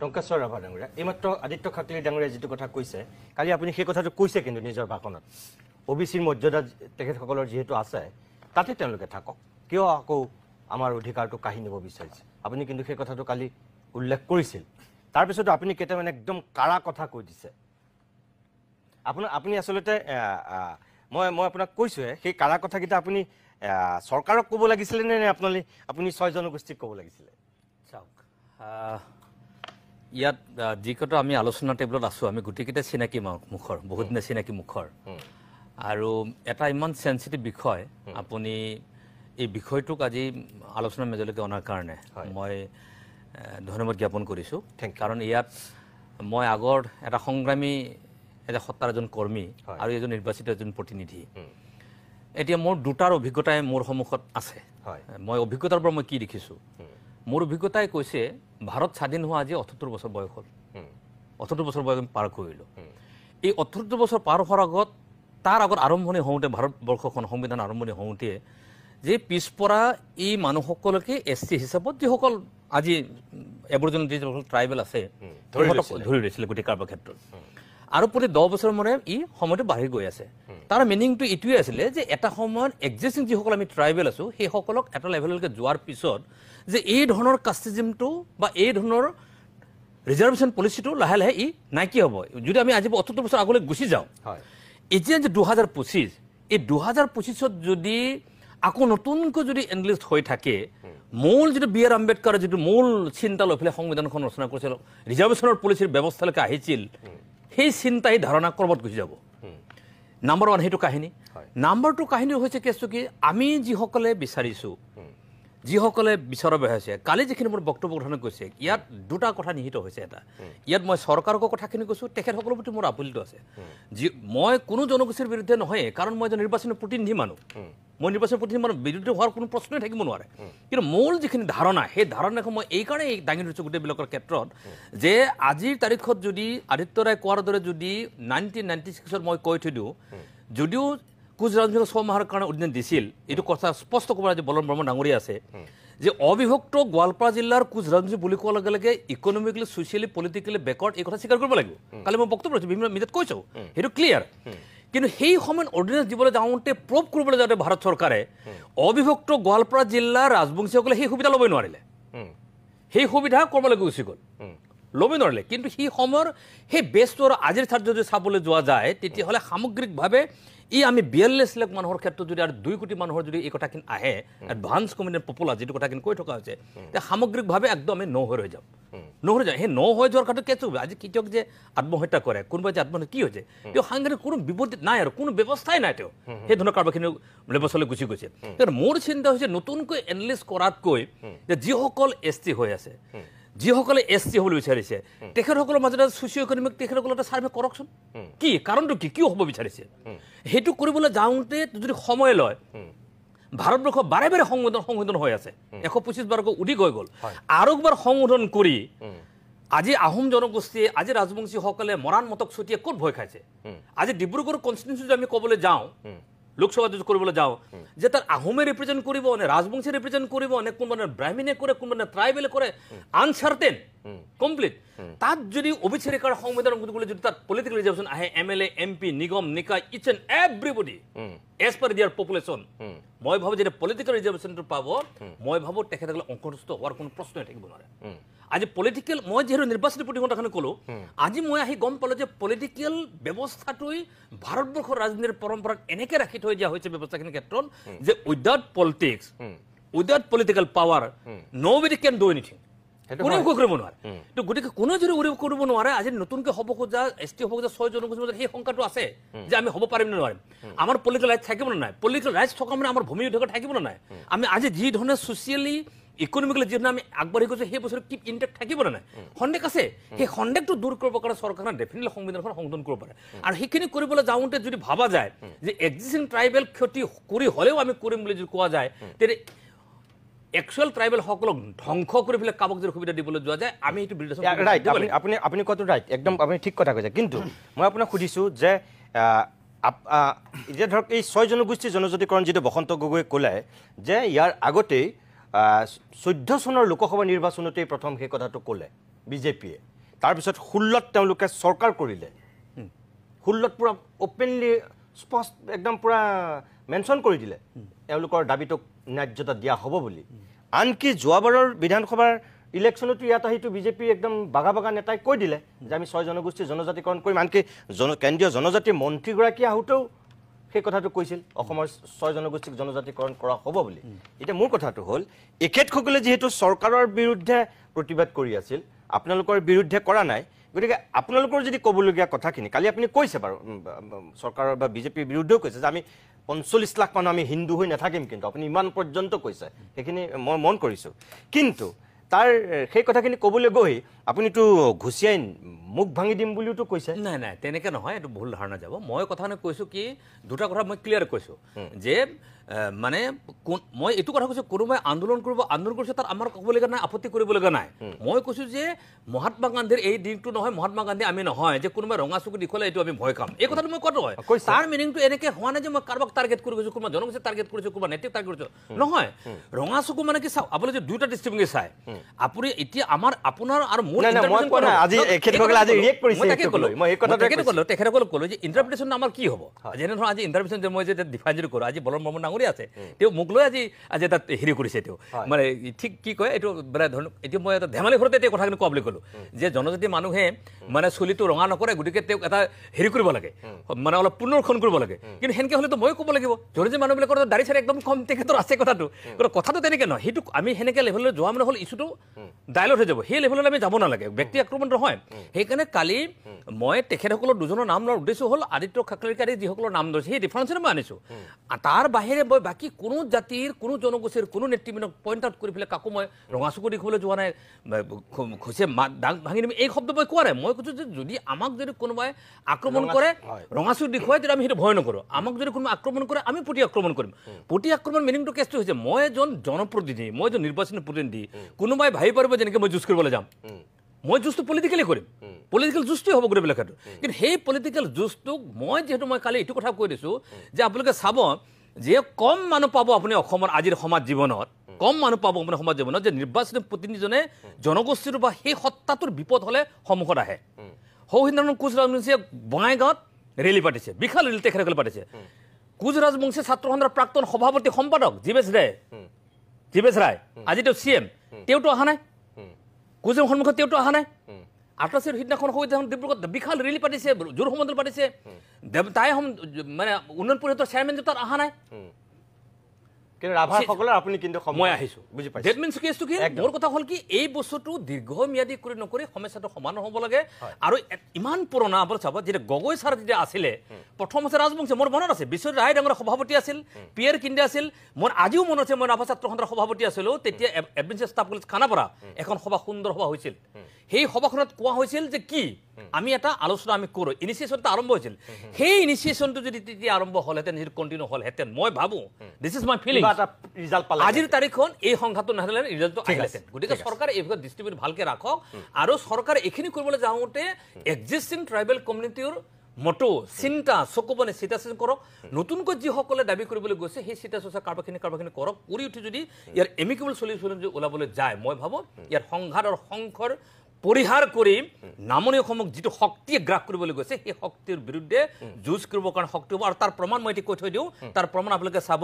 টংকেশ্বৰ ৰাভা ডাঙৰীয়া এইমাত্ৰ আদিত্য খাকলি ডাঙৰীয়া যিটো কথা কৈছে কালি আপুনি সেই কথাটো কৈছে কিন্তু নিজৰ ভাষণত ওবিচিৰ মৰ্যাদা তেখেতসকলৰ যিহেতু আছে তাতে তেওঁলোকে থাকক কিয় আকৌ আমাৰ অধিকাৰটো কাঢ়ি নিব বিচাৰিছে আপুনি কিন্তু সেই কথাটো কালি উল্লেখ কৰিছিল তাৰপিছত আপুনি কেইটামান একদম কাৰা কথা কৈ দিছে আপুনি আসলতে মই আপোনাক কৈছোৱে সেই কাৰা কথাকেইটা আপুনি চৰকাৰক ক'ব লাগিছিলে নে আপুনি 6 জনগোষ্ঠীক ক'ব লাগিছিলে চাওক ইয়াত যিকটা আমি আলোচনা টেবুলত আছো আমি গোটেইকেইটা চিনাকি মুখৰ বহুত দিনে চিনাকি মুখৰ আৰু এটা ইমান সেনসিটিভ বিষয় আপুনি এই বিষয়টোক আজি আলোচনা মেজলৈকে অনাৰ কাৰণে মই ধন্যবাদ জ্ঞাপন কৰিছো কাৰণ ইয়াত মই আগৰ এটা সংগ্ৰামী এটা সত্তাৰ এজন কৰ্মী আৰু এজন নিৰ্বাচিত এজন প্ৰতিনিধি এতিয়া মোৰ দুটাৰ অভিজ্ঞতাই মোৰ সন্মুখত আছে মই অভিজ্ঞতাৰ পৰা মই কি দেখিছো মোৰ অভিজ্ঞতাই কৈছে ভাৰত স্বাধীন হোৱা আজি 78 বছৰ বয়স হ'ল 78 বছৰ বয়স পাৰ কৰিলো এই 78 বছৰ পাৰ হোৱাৰ আগত তাৰ আগত আৰম্ভণি হওঁতে ভাৰতবৰ্ষখন সংবিধান আৰম্ভণি হওঁতে যে পিছপৰা এই মানুহসকলকে এসটি হিচাপত যিসকল আজি এবৰিজিনেল যিসকল ট্ৰাইবেল আছে ধৰি লৈছিল গোটেই কাৰোবাৰ ক্ষেত্ৰত আৰু প্ৰতি 10 বছৰ মূৰে ই সময়টো বাঢ়ি গৈ আছে তাৰ মিনিংটো এইটোৱে আছিলে যে এটা সময়ত এক্সিস্টিং যিসকল আমি ট্ৰাইবেল আছো সেই সকলক এটা লেভেললৈকে যোৱাৰ পিছত যে এই ধৰণৰ কাষ্টিজমটো বা এই ধৰণৰ ৰিজাৰ্ভেশ্যন পলিচিটো লাহে লাহে ই নাইকিয়া হ'ব যদি আমি আজি 78 বছৰ আগলৈ গুচি যাওঁ এতিয়া যে 2025 এই 2025ত যদি আকৌ নতুনকৈ যদি এনলিষ্ট হৈ থাকে মূল যেটো বি আৰ আম্বেদকাৰৰ যেটো মূল চিন্তা লৈ ফেলে সংবিধানখন ৰচনা কৰিছিল ৰিজাৰ্ভেশ্যনৰ পলিচিৰ ব্যৱস্থালৈকে আহিছিল সেই চিন্তাই ধাৰণা কৰবাত গুচি যাব নাম্বাৰ 1 হেতু কাহিনী নাম্বাৰ 2 কাহিনী হৈছে কেছটো কি আমি যিসকলে বিচাৰিছো যিসকলে বিচাৰা বেহাছে কালি যিখিনি মোৰ বক্তব্য গঠন কৰিছে ইয়াত দুটা কথা নিহিত হৈছে এটা ইয়াত মই চৰকাৰক কথাখিনি কৈছো তেখেতসকলৰ প্ৰতি মোৰ আপত্তি আছে মই কোনো জনগোষ্ঠীৰ বিৰুদ্ধে নহয় কাৰণ মই এজন নিৰ্বাচনী প্ৰতিনিধি মানুহ মই নিৰ্বাচনী প্ৰতিনিধি মানুহ বিৰুদ্ধে হোৱাৰ কোনো প্ৰশ্নই থাকিব নোৱাৰে কিন্তু মূল যিখিনি ধাৰণা সেই ধাৰণাখন মই এই কাৰণে দাঙি ধৰিছো গোটেইবিলাকৰ ক্ষেত্ৰত যে আজিৰ তাৰিখত যদি আদিত্য ৰায় কোৱাৰ দৰে যদি 1996ত মই কৈ থৈ দিওঁ যদিও কুচ ৰাজবংশীক 6 মাহৰ কাৰণে অধিন দিছিল এইটো কথা স্পষ্ট ক'ব যে বলন ব্ৰহ্ম ডাঙৰীয়া আছে যে অবিভক্ত গোৱালপাৰা জিলাৰ কুচ ৰাজবংশী বুলি কোৱাৰ লগে লগে ইকনমিকেলি সোশিয়েলি পলিটিকেলি বেকৱাৰ্ড এই কথা স্বীকাৰ কৰিব লাগিব কালি মই বক্তব্য দিছো বিভিন্ন মিডিয়াত কৈছো সেইটো ক্লিয়াৰ কিন্তু সেই সময়ত অৰ্ডিনেন্স দিবলৈ যাওঁতে প্ৰুভ কৰিবলৈ যাওঁতে ভাৰত চৰকাৰে অবিভক্ত গোৱালপাৰা জিলাৰ ৰাজবংশীসকলে সেই সুবিধা ল'বই নোৱাৰিলে সেই সুবিধা কৰিবলৈ গুচি গ'ল ল'বই নোৱাৰিলে কিন্তু সেই সময়ৰ সেই বেছটোৰ আজিৰ ঠাইত যদি চাবলৈ যোৱা যায় তেতিয়াহ'লে সামগ্ৰিকভাৱে ই আমি 42 লাখ মানুহৰ ক্ষেত্ৰত যদি আৰু 2 কোটি মানুহৰ যদি এই কথাখিনি আহে এডভান্স কমিউনিটি পপুলাৰ যেটো কথাখিনি কৈ থকা হৈছে তে সামগ্ৰিকভাৱে একদম ন হৈ যাব সেই ন হৈ যোৱাৰ ক্ষেত্ৰত কেছু আজি কিটক যে আত্মহত্যা কৰে কোনোবা যে আত্মহত্যা কি হৈছে তেওঁ সাংঘাতিক কোনো বিপত্তি নাই আৰু কোনো ব্যৱস্থাই নাই তেওঁ সেই ধৰণৰ কাৰোবাৰখিনি লেবছলৈ গুচি গৈছে মোৰ চিন্তা হৈছে নতুনকৈ এনালিষ্ট কৰাতকৈ যে যিসকল এসটি হৈ আছে যিসকলে এসটি হ'বলৈ বিচাৰিছে তেখেতসকলৰ মাজত সোশিও ইকনমিক তেখেতসকলৰ এটা সাৰ্ভে কৰকচোন কি কাৰণটো কি হ'ব বিচাৰিছে হেতু কৰিবলৈ যাওঁতে যদি সময় লয় ভাৰতবৰ্ষ বাৰে বাৰে সংশোধন হৈ আছে 125 বাৰকৈ অধিক হৈ গ'ল আৰু একবাৰ সংশোধন কৰি আজি আহোম জনগোষ্ঠীয়ে আজি ৰাজবংশীসকলে মৰাণ মতক ছটিয়ে ক'ত ভয় খাইছে আজি ডিব্ৰুগড় কনষ্টিটিউচন আমি ক'বলৈ যাওঁ লোকসভা যদি কৰিবলৈ যাওঁ যে তাৰ আহোমে ৰিপ্ৰেজেন্ট কৰিব নে ৰাজবংশী ৰিপ্ৰেজেন্ট কৰিব নে কোনোবা ব্ৰাহ্মণে কৰে কোনোবা ট্ৰাইবেলে কৰে আনচাৰ্টেন কমপ্লিট তাত যদি অবিচাৰিকাৰ সংবিধান যদি তাত পলিটিকেল ৰিজাৰ্ভেশ্যন আহে এমএলএ এমপি নিগম নিকায় ইচ এণ্ড এভৰিবডি এজ পাৰ দিয়াৰ পপুলেশ্যন মই ভাবো যে পলিটিকেল ৰিজাৰ্ভেশ্যনটো পাব মই ভাবো তেখেতসকলে অসন্তুষ্ট হোৱাৰ কোনো প্ৰশ্নই থাকিব নোৱাৰে আজি পলিটিকেল মই যেহেতু নিৰ্বাচনী প্ৰতিষ্ঠানখন ক'লো আজি মই আহি গম পালো যে পলিটিকেল ব্যৱস্থাটোই ভাৰতবৰ্ষৰ ৰাজনীতিৰ পৰম্পৰাত এনেকৈ ৰাখি থৈ দিয়া হৈছে ব্যৱস্থাখিনিৰ ক্ষেত্ৰত যে without politics without political power nobody can do anything কোনেও কৰিব নোৱাৰে তো গতিকে কোনো যদি কৰিব নোৱাৰে আজি নতুনকৈ হ'ব খোজা এসটি হ'ব খোজা 6 জনগোষ্ঠীৰ মাজত সেই সংখ্যাটো আছে যে আমি হ'ব পাৰিম নে নোৱাৰিম আমাৰ পলিটিকেল ৰাইট থাকিব নে নাই পলিটিকেল ৰাইট থকা মানে আমাৰ ভূমি অধিকাৰ থাকিব নে নাই আমি আজি যি ধৰণে ছ'চিয়েলি ইকনমিকেলি যিধৰণে আমি আগবাঢ়ি গৈছোঁ সেই বছৰ কি ইনটেক্ট থাকিব নে নাই সন্দেহ আছে সেই সন্দেহটো দূৰ কৰিবৰ কাৰণে চৰকাৰে ডেফিনেটলি সংবিধানখন সংশোধন কৰিব পাৰে আৰু সেইখিনি কৰিবলৈ যাওঁতে যদি ভাবা যায় যে এক্সিষ্টিং ট্ৰাইবেল ক্ষতি কৰি হ'লেও আমি কৰিম বুলি যদি কোৱা যায় তেতিয়া একচুৱেল ট্ৰাইবেল সকলক ধ্বংস কৰি ফেলে কাবক যদি সুবিধা দিবলৈ যোৱা যায় আমি এইটো ৰাইট আপুনি কত ৰাইট একদম আপুনি ঠিক কথা কৈছে কিন্তু মই আপোনাক সুধিছো যে যে ধৰক এই 6 জনগোষ্ঠী জনজাতিকৰণ যেটো বসন্ত গগৈ ক'লে যে ইয়াৰ আগতেই 14 চনৰ লোকসভা নিৰ্বাচনতেই প্ৰথম সেই কথাটো ক'লে বিজেপিয়ে তাৰপিছত 16ত তেওঁলোকে চৰকাৰ কৰিলে 16ত পুৰা অপেনলি স্পষ্ট একদম পুৰা মেনশ্যন কৰি দিলে এওঁলোকৰ দাবীটোক ন্যায্যতা দিয়া হ'ব বুলি আনকি যোৱাবাৰৰ বিধানসভাৰ ইলেকশ্যনতো ইয়াত আহিটো বিজেপি একদম বাগা বাগা নেতাই কৈ দিলে যে আমি 6 জনগোষ্ঠীৰ জনজাতিকৰণ কৰিম আনকি কেন্দ্ৰীয় জনজাতি মন্ত্ৰীগৰাকী আহোঁতেও সেই কথাটো কৈছিল অসমৰ 6 জনগোষ্ঠীক জনজাতিকৰণ কৰা হ'ব বুলি এতিয়া মোৰ কথাটো হ'ল এখেতসকলে যিহেতু চৰকাৰৰ বিৰুদ্ধে প্ৰতিবাদ কৰি আছিল আপোনালোকৰ বিৰুদ্ধে কৰা নাই গতিকে আপোনালোকৰ যদি ক'বলগীয়া কথাখিনি কালি আপুনি কৈছে বাৰু চৰকাৰৰ বা বিজেপিৰ বিৰুদ্ধেও কৈছে যে আমি 45 লাখ মানুহ আমি হিন্দু হৈ নাথাকিম কিন্তু আপুনি ইমান পৰ্যন্ত কৈছে সেইখিনি মই মন কৰিছোঁ কিন্তু তাৰ সেই কথাখিনি ক'বলৈ গৈ আপুনিতো ঘুচিয়াই মুখ ভাঙি দিম বুলিওতো কৈছে নাই নাই তেনেকৈ নহয় এইটো ভুল ধাৰণা যাব মই কথানে কৈছোঁ কি দুটা কথা মই ক্লিয়াৰ কৈছোঁ যে মানে মই এইটো কথা কৈছোঁ কোনোবাই আন্দোলন কৰিছে তাত আমাৰ ক'বলগীয়া নাই আপত্তি কৰিবলগীয়া নাই মই কৈছোঁ যে মহাত্মা গান্ধীৰ এই দিনটো নহয় মহাত্মা গান্ধী আমি নহয় যে কোনোবাই ৰঙা চকু দেখুৱালে এইটো আমি ভয় খাম এই কথাটো মই কোৱাটো হয় তাৰ মিনিংটো এনেকৈ হোৱা নাই যে মই কাৰোবাক টাৰ্গেট কৰি গৈছোঁ কোনোবা জনগোষ্ঠী টাৰ্গেট কৰিছোঁ কোনোবা নেতৃত্ব টাৰ্গেট কৰিছোঁ নহয় ৰঙা চকু মানে কি চাওক আপুনি যে দুটা দৃষ্টিভংগী চাই আপুনি এতিয়া আপোনাৰ আৰু মোৰ তেখেতসকলক ক'লো যে ইণ্টাৰপ্ৰিটেশ্যন আমাৰ কি হ'ব যেনে ধৰক আজি ইণ্টাৰপ্ৰিটেশ্যন যে মই যে ডিফাইন যদি কৰোঁ আজি বলন ব্ৰহ্মণ ডাঙৰীয়া আছে তেওঁ মোক লৈ আজি এটা হেৰি কৰিছে তেওঁ মানে ঠিক কি কয় এইটো মানে ধৰক এতিয়া মই এটা ধেমালি ঘৰতে এতিয়া কথাখিনি কোৱা বুলি ক'লোঁ যে জনজাতি মানুহে মানে চুলিটো ৰঙা নকৰে গতিকে তেওঁক এটা হেৰি কৰিব লাগে মানে অলপ পুনৰীক্ষণ কৰিব লাগে কিন্তু সেনেকৈ হ'লেতো মই ক'ব লাগিব জনজাতি মানুহবিলাকৰ দাড়ি চাৰি একদম কম তেখেতৰ আছে কথাটো তেনেকৈ নহয় সেইটো আমি সেনেকৈ লেভেললৈ যোৱা মানে হ'ল ইছ্যুটো ডাইলট হৈ যাব সেই লেভেললৈ আমি যাব নালাগে ব্যক্তি আক্ৰমণ নহয় সেইকাৰণে কালি মই তেখেতসকলৰ দুজনৰ নাম লোৱাৰ উদ্দেশ্য হ'ল আদিত্য খাকলেকাৰী যিসকলৰ নাম লৈছে সেই ডিফাৰেঞ্চটো মই আনিছোঁ তাৰ বাহিৰে মই বাকী কোনো জাতিৰ কোনো জনগোষ্ঠীৰ কোনো নেতৃবৃন্দক পইণ্ট আউট কৰি পেলাই কাকো মই ৰঙা চকু দেখুৱাবলৈ যোৱা নাই খুচে দাগ ভাঙি দিম এই শব্দ মই কোৱা নাই মই কৈছোঁ যে যদি আমাক যদি কোনোবাই আক্ৰমণ কৰে ৰঙা চকু দেখুৱাই তেতিয়া আমি সেইটো ভয় নকৰোঁ আমাক যদি কোনোবাই আক্ৰমণ কৰে আমি প্ৰতি আক্ৰমণ কৰিম প্ৰতি আক্ৰমণ মিনিংটো কেছটো হৈছে মই এজন জনপ্ৰতিনিধি মই এজন নিৰ্বাচনী প্ৰতিনিধি কোনোবাই ভাবি পাৰিব যেনেকৈ মই যুঁজ কৰিবলৈ যাম মই যুঁজটো পলিটিকেলি কৰিম পলিটিকেল যুঁজটোৱে হ'ব গোটেইবিলাক ক্ষেত্ৰত কিন্তু সেই পলিটিকেল যুঁজটোক মই যিহেতু মই কালি এইটো কথা কৈ দিছোঁ যে আপোনালোকে চাব যে কম মানুহ পাব আপুনি অসমৰ আজিৰ সমাজ জীৱনত কম মানুহ পাব আপোনাৰ সমাজ জীৱনত যে নিৰ্বাচনী প্ৰতিনিধিজনে জনগোষ্ঠীৰ বা সেই সত্তাটোৰ বিপদ হ'লে সন্মুখত আহে সৌহিন্দ্ৰনাথ কোচ ৰাজবংশীয়ে বঙাইগাঁৱত ৰেলী পাতিছে বিশাল ৰেলী তেখেতসকলে পাতিছে কোচ ৰাজবংশী ছাত্ৰ সন্থাৰ প্ৰাক্তন সভাপতি সম্পাদক জীৱেশ ৰায় আজি তেওঁ CM তেওঁতো অহা নাই কোচৰ সন্মুখত তেওঁতো অহা নাই আঠাশীৰ সিদিনাখন ডিব্ৰুগড়ত বিশাল ৰেলী পাতিছে জোৰ সমদল পাতিছে তাই মানে উন্নয়ন পৰিষদৰ চেয়াৰমেন তাত অহা নাই মই আহিছোঁ ডেট মিনছ কেছটো কি মোৰ কথা হ'ল কি এই বস্তুটো দীৰ্ঘম্যাদী কৰি নকৰি সমস্যাটো সমাধান হ'ব লাগে আৰু ইমান পুৰণা আপুনি চাব যেতিয়া গগৈ ছাৰ যেতিয়া আছিলে প্ৰথম আছে ৰাজবংশী মোৰ মনত আছে বিশ্বজিৎ ৰায় ডাঙৰ সভাপতি আছিল পিয়াৰ কিণ্ডে আছিল মোৰ আজিও মনত আছে মই ৰাভা ছাত্ৰ সন্থাৰ সভাপতি আছিলোঁ তেতিয়া এডমিনিষ্ট্ৰেটিভ ষ্টাফ কলেজ খানাপাৰা এখন সভা সুন্দৰ সভা হৈছিল সেই সভাখনত কোৱা হৈছিল যে কি আমি এটা আলোচনা আমি কৰোঁ ইনিচিয়েশ্যনটো আৰম্ভ হৈছিল সেই ইনিচিয়েশ্যনটো যদি তেতিয়া আৰম্ভ হ'লহেঁতেন যদি কণ্টিনিউ হ'লহেঁতেন মই ভাবোঁ দিছ ইজ মাই ফিলিং আজিৰ তাৰিখখন এই সংখ্যাটো নাহিলে ৰিজাল্টটো আহিলেহেঁতেন গতিকে চৰকাৰে এই বিষয়ে দৃষ্টিভংগী ভালকৈ ৰাখক আৰু চৰকাৰে এইখিনি কৰিবলৈ যাওঁতে এক্সিষ্টিং ট্ৰাইবেল কমিউনিটিৰ মটো চিন্তা চকুপানী চিন্তা কৰক নতুনকৈ যিসকলে দাবী কৰিবলৈ গৈছে সেই চিন্তা চৰ্চা কাৰোবাৰখিনি কৰক কৰি উঠি যদি ইয়াৰ এমিকেবল চলিউশ্যন যদি ওলাবলৈ যায় মই ভাবোঁ ইয়াৰ সংঘাত আৰু সংঘৰ পৰিহাৰ কৰি নামনি অসমক যিটো শক্তিয়ে গ্ৰাস কৰিবলৈ গৈছে সেই শক্তিৰ বিৰুদ্ধে যুঁজ কৰিবৰ কাৰণে শক্তি হ'ব আৰু তাৰ প্ৰমাণ মই এতিয়া কৈ থৈ দিওঁ তাৰ প্ৰমাণ আপোনালোকে চাব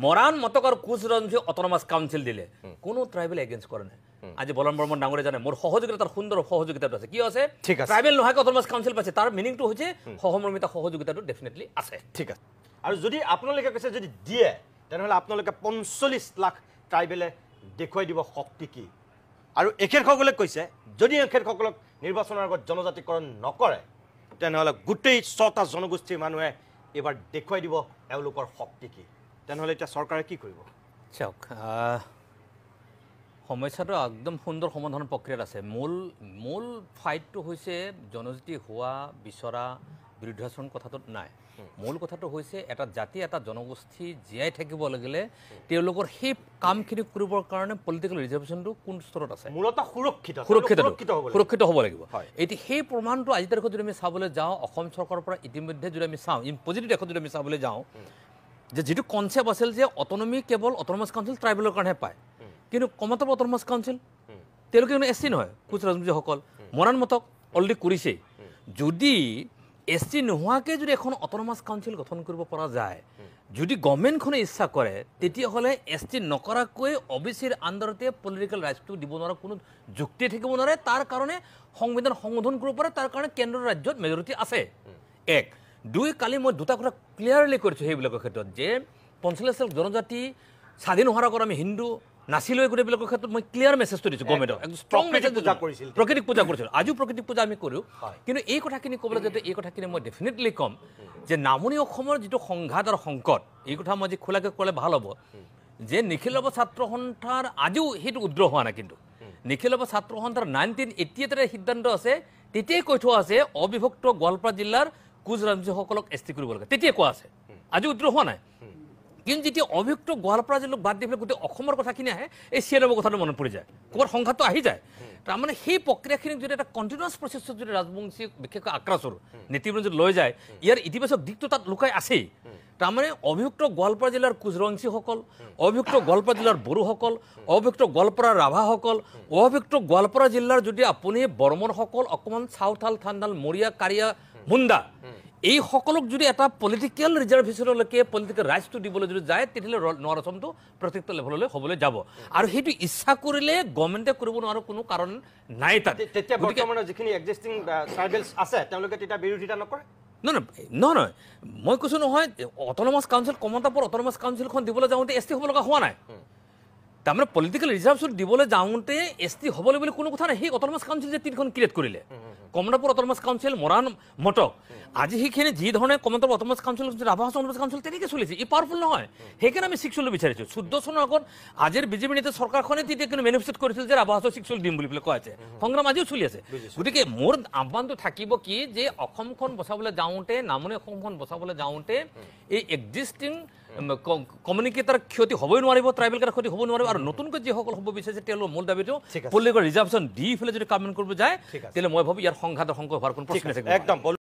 মৰাণ মটক আৰু কোচ ৰাজবংশী অট'নমাছ কাউন্সিল দিলে কোনো ট্ৰাইবেল এগেইনষ্ট কৰা নাই আজি বলন বৰ্মন ডাঙৰে জানে মোৰ সহযোগিতা তাৰ সুন্দৰ সহযোগিতাটো আছে কি আছে ট্ৰাইবেল নোহোৱাকৈ অট'নমাছ কাউন্সিল পাইছে তাৰ মিনিংটো হৈছে সহমৰ্মিতা সহযোগিতাটো ডেফিনেটলি আছে ঠিক আছে আৰু যদি আপোনালোকে কৈছে যদি দিয়ে তেনেহ'লে আপোনালোকে 45 লাখ ট্ৰাইবেলে দেখুৱাই দিব শক্তি কি আৰু এখেতসকলে কৈছে যদি এখেতসকলক নিৰ্বাচনৰ আগত জনজাতিকৰণ নকৰে তেনেহ'লে গোটেই 6টা জনগোষ্ঠীৰ মানুহে এবাৰ দেখুৱাই দিব এওঁলোকৰ শক্তি কি তেনেহ'লে এতিয়া চৰকাৰে কি কৰিব চাওক সমস্যাটো একদম সুন্দৰ সমাধানৰ প্ৰক্ৰিয়াত আছে মূল ফাইটটো হৈছে জনজাতি হোৱা বিচৰা বিৰুদ্ধাচৰণ কথাটোত নাই মূল কথাটো হৈছে এটা জাতি এটা জনগোষ্ঠী জীয়াই থাকিব লাগিলে তেওঁলোকৰ সেই কামখিনি কৰিবৰ কাৰণে পলিটিকেল ৰিজাৰ্ভেশ্যনটো কোন স্তৰত আছে মূলতঃ সুৰক্ষিত হ'ব লাগিব এতিয়া সেই প্ৰমাণটো আজিৰ তাৰিখত যদি আমি চাবলৈ যাওঁ অসম চৰকাৰৰ পৰা ইতিমধ্যে যদি আমি চাওঁ পজিটিভ দিশত যদি আমি চাবলৈ যাওঁ যে যিটো কনচেপ্ট আছিল যে অট'নমি কেৱল অট'নমাছ কাউন্সিল ট্ৰাইবেলৰ কাৰণেহে পায় কিন্তু কমতৰ অট'নমাছ কাউন্সিল তেওঁলোকে কোনো এছ টি নহয় কোচ ৰাজবংশীসকল মৰাণ মতক অলৰেডি কৰিছে যদি এছ টি নোহোৱাকৈ যদি এখন অট'নমাছ কাউন্সিল গঠন কৰিব পৰা যায় যদি গভৰ্ণমেণ্টখনে ইচ্ছা কৰে তেতিয়াহ'লে এছ টি নকৰাকৈ অবিচিৰ আণ্ডাৰতে পলিটিকেল ৰাইটছটো দিব নোৱাৰা কোনো যুক্তি থাকিব নোৱাৰে তাৰ কাৰণে সংবিধান সংশোধন কৰিব পাৰে তাৰ কাৰণে কেন্দ্ৰৰ ৰাজ্যত মেজৰিটি আছে এক দুই কালি মই দুটা কথা ক্লিয়াৰলি কৰিছোঁ সেইবিলাকৰ ক্ষেত্ৰত যে ৪৫ জনজাতি স্বাধীন হোৱাৰ আগত আমি হিন্দু নাছিলো গোটেইবিলাকৰ ক্ষেত্ৰত মই ক্লিয়াৰ মেছেজটো দিছোঁ গভৰ্ণমেণ্টক একদম ষ্ট্ৰং মেছেজ প্ৰকৃতিক পূজা কৰিছিলোঁ আজিও প্ৰকৃতিক পূজা আমি কৰোঁ কিন্তু এই কথাখিনি ক'বলৈ যাতে এই কথাখিনি মই ডেফিনেটলি ক'ম যে নামনি অসমৰ যিটো সংঘাত আৰু সংকট এই কথা মই আজি খোলাকৈ ক'লে ভাল হ'ব যে নিখিল ছাত্ৰ সন্থাৰ আজিও সেইটো উদ্ৰ হোৱা নাই কিন্তু নিখিল ছাত্ৰ সন্থাৰ 1988 সিদ্ধান্ত আছে তেতিয়াই কৈ থোৱা আছে অবিভক্ত গোৱালপাৰা জিলাৰ কোচ ৰাজবংশীসকলক এছ টি কৰিব লাগে তেতিয়াই কোৱা আছে আজি উদ্ৰ হোৱা নাই কিন্তু যেতিয়া অভিযুক্ত গোৱালপাৰা জিলাক বাদ দি পেলাই গোটেই অসমৰ কথাখিনি আহে এই ৯৬ কথাটো মনত পৰি যায় ক'ৰবাত সংঘাতটো আহি যায় তাৰমানে সেই প্ৰক্ৰিয়াখিনিক যদি এটা কণ্টিনিউৱাছ প্ৰচেছত যদি ৰাজবংশী বিশেষকৈ আক্ৰাচৰ নীতিবোৰ যদি লৈ যায় ইয়াৰ ইতিবাচক দিশটো তাত লুকাই আছেই তাৰমানে অভিযুক্ত গোৱালপাৰা জিলাৰ কোচ ৰাজবংশীসকল অভিযুক্ত গোৱালপাৰা জিলাৰ বড়োসকল অভিযুক্ত গোৱালপাৰা ৰাভাসকল অভিযুক্ত গোৱালপাৰা জিলাৰ যদি আপুনি বৰ্মনসকল অকণমান চাউথাল থানডাল মৰিয়া কাৰিয়া মুণ্ডা এই সকলক যদি এটা পলিটিকেল ৰিজাৰ্ভেশ্যনলৈকে পলিটিকেল ৰাইটছটো দিবলৈ যদি যায় তেতিয়াহ'লে লোৱাৰ অসমটো প্ৰত্যেক লেভেললৈ হ'বলৈ যাব আৰু সেইটো ইচ্ছা কৰিলে গভৰ্ণমেণ্টে কৰিব নোৱাৰা কোনো কাৰণ নাই তাত তেতিয়া বৰ্তমানৰ যিখিনি এক্সিষ্টিং ট্ৰাইবেলছ আছে তেওঁলোকে তেতিয়া বিৰোধিতা নকৰে নহয় মই কৈছোঁ নহয় অট'নমাছ কাউন্সিল কমতাপুৰ অট'নমাছ কাউন্সিলখন দিবলৈ যাওঁতে এছ টি হ'ব লগা হোৱা নাই তাৰমানে পলিটিকেল ৰিজাৰ্ভেশ্যন দিবলৈ যাওঁতে এছ টি হ'বলৈ বুলি কোনো কথা নাই সেই অট'নমাছ কাউন্সিল যে তিনিখন ক্ৰিয়েট কৰিলে কমতাপুৰ অট'নমাছ কাউন্সিল মৰাণ মটক আজি সেইখিনি যি ধৰণে Kamatapur autonomous council Rabha autonomous council তেনেকৈ চলিছে ই পাৱাৰফুল নহয় সেইকাৰণে আমি 6 বিচাৰিছোঁ 14 চনৰ আগত আজিৰ বিজেপি নেতা চৰকাৰখনে তেতিয়া কিন্তু মেনিফেষ্ট কৰিছিল যে ৰাভা 6 দিম বুলি পেলাই কোৱা আছে সংগ্ৰাম আজিও চলি আছে গতিকে মোৰ আহ্বানটো থাকিব কি যে অসমখন বচাবলৈ যাওঁতে নামনি অসমখন বচাবলৈ যাওঁতে এই এক্সিষ্টিং কমিউনিকেটৰ ক্ষতি হ'বই নোৱাৰিব ট্ৰাইবেল কেইটাৰ ক্ষতি হ'ব নোৱাৰিব আৰু নতুনকৈ যিসকল হ'ব বিচাৰিছে তেওঁলোকৰ মূল দাবীটো পলিটিকেল ৰিজাৰ্ভেশ্যন দি পেলাই যদি কাম কৰিব যায় তেতিয়াহ'লে মই ভাবোঁ ইয়াৰ সংঘাতৰ সংকৰ হোৱাৰ কোনো প্ৰশ্ন নাথাকিব একদম